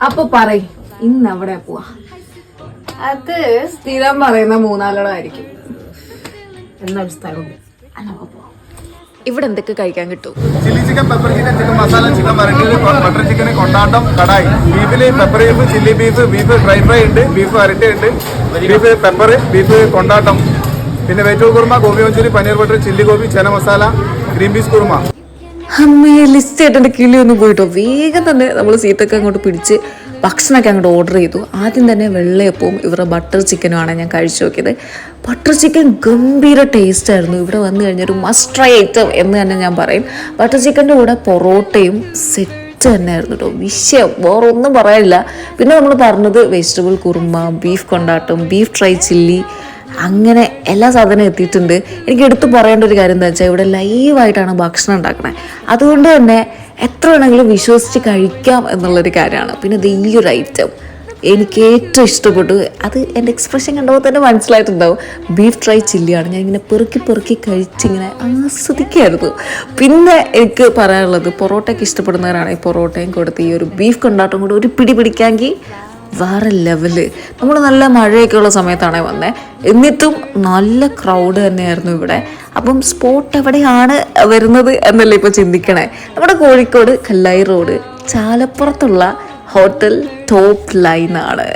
അപ്പൊ പറയും ഇന്ന് എവിടെ പോവാ? അത് സ്ഥിരം പറയുന്ന മൂന്നാലോടായിരിക്കും. എന്നൊരു സ്ഥലമുണ്ട്, നമുക്ക് പോവാം. ഇവിടെ എന്തൊക്കെ കഴിക്കാൻ കിട്ടും? Chilli chicken, pepper chicken, chicken masala, chicken വരട്ടിയത്, ബട്ടർ ചിക്കൻ, കൊണ്ടാട്ടം, കടായി. ബീഫില് pepper beef, chilli beef, beef dry fry ഉണ്ട്, ബീഫ് വരട്ടിയുണ്ട്, ബീഫ് പെപ്പർ, ബീഫ് കൊണ്ടാട്ടം, പിന്നെ vegetable kurma, gobi Manchurian, paneer butter, chilli gobi, chana masala, green peas kurma. അമ്മയെ ലിസ്റ്റ് ആയിട്ട് എൻ്റെ കിളി ഒന്ന് പോയിട്ടോ. വേഗം തന്നെ നമ്മൾ സീറ്റൊക്കെ അങ്ങോട്ട് പിടിച്ച് ഭക്ഷണമൊക്കെ അങ്ങോട്ട് ഓർഡർ ചെയ്തു. ആദ്യം തന്നെ വെള്ളയപ്പവും ഇവരുടെ ബട്ടർ ചിക്കനുമാണ് ഞാൻ കഴിച്ചു നോക്കിയത്. ബട്ടർ ചിക്കൻ ഗംഭീര ടേസ്റ്റ് ആയിരുന്നു. ഇവിടെ വന്നു കഴിഞ്ഞൊരു മസ്റ്റ് ട്രൈ ഐറ്റം എന്ന് തന്നെ ഞാൻ പറയും. ബട്ടർ ചിക്കൻ്റെ കൂടെ പൊറോട്ടയും സെറ്റ് തന്നെയായിരുന്നു കേട്ടോ. വിഷയം വേറെ ഒന്നും പറയാനില്ല. പിന്നെ നമ്മൾ പറഞ്ഞത് വെജിറ്റബിൾ കുറുമ, ബീഫ് കൊണ്ടാട്ടം, ബീഫ് ഫ്രൈ ചില്ലി, അങ്ങനെ എല്ലാ സാധനവും എത്തിയിട്ടുണ്ട്. എനിക്ക് എടുത്തു പറയേണ്ട ഒരു കാര്യം എന്താ വെച്ചാൽ ഇവിടെ ലൈവായിട്ടാണ് ഭക്ഷണം ഉണ്ടാക്കണത്. അതുകൊണ്ട് തന്നെ എത്ര വേണമെങ്കിലും വിശ്വസിച്ച് കഴിക്കാം എന്നുള്ളൊരു കാര്യമാണ്. പിന്നെ ഇത് ഈ ഒരു ഐറ്റം എനിക്ക് ഏറ്റവും ഇഷ്ടപ്പെട്ടു. അത് എൻ്റെ എക്സ്പ്രഷൻ കണ്ടപ്പോൾ തന്നെ മനസ്സിലായിട്ടുണ്ടാവും. ബീഫ് ഫ്രൈ ചില്ലിയാണ്. ഞാൻ ഇങ്ങനെ പെറുക്കി കഴിച്ചിങ്ങനെ ആസ്വദിക്കുകയായിരുന്നു. പിന്നെ എനിക്ക് പറയാനുള്ളത്, പൊറോട്ടയ്ക്ക് ഇഷ്ടപ്പെടുന്നവരാണെങ്കിൽ പൊറോട്ടയും കൊടുത്ത് ഈ ഒരു ബീഫ് കൊണ്ടാട്ടം കൂടെ ഒരു പിടി പിടിക്കാമെങ്കിൽ വേറെ ലെവല്. നമ്മൾ നല്ല മഴയൊക്കെ ഉള്ള സമയത്താണ് വന്നത്, എന്നിട്ടും നല്ല ക്രൗഡ് തന്നെയായിരുന്നു ഇവിടെ. അപ്പം സ്പോട്ട് എവിടെയാണ് വരുന്നത് എന്നല്ലേ ഇപ്പോൾ ചിന്തിക്കണേ. നമ്മുടെ കോഴിക്കോട് കല്ലായി റോഡ് ചാലപ്പുറത്തുള്ള ഹോട്ടൽ ടോപ്പ് ലൈനാണ്.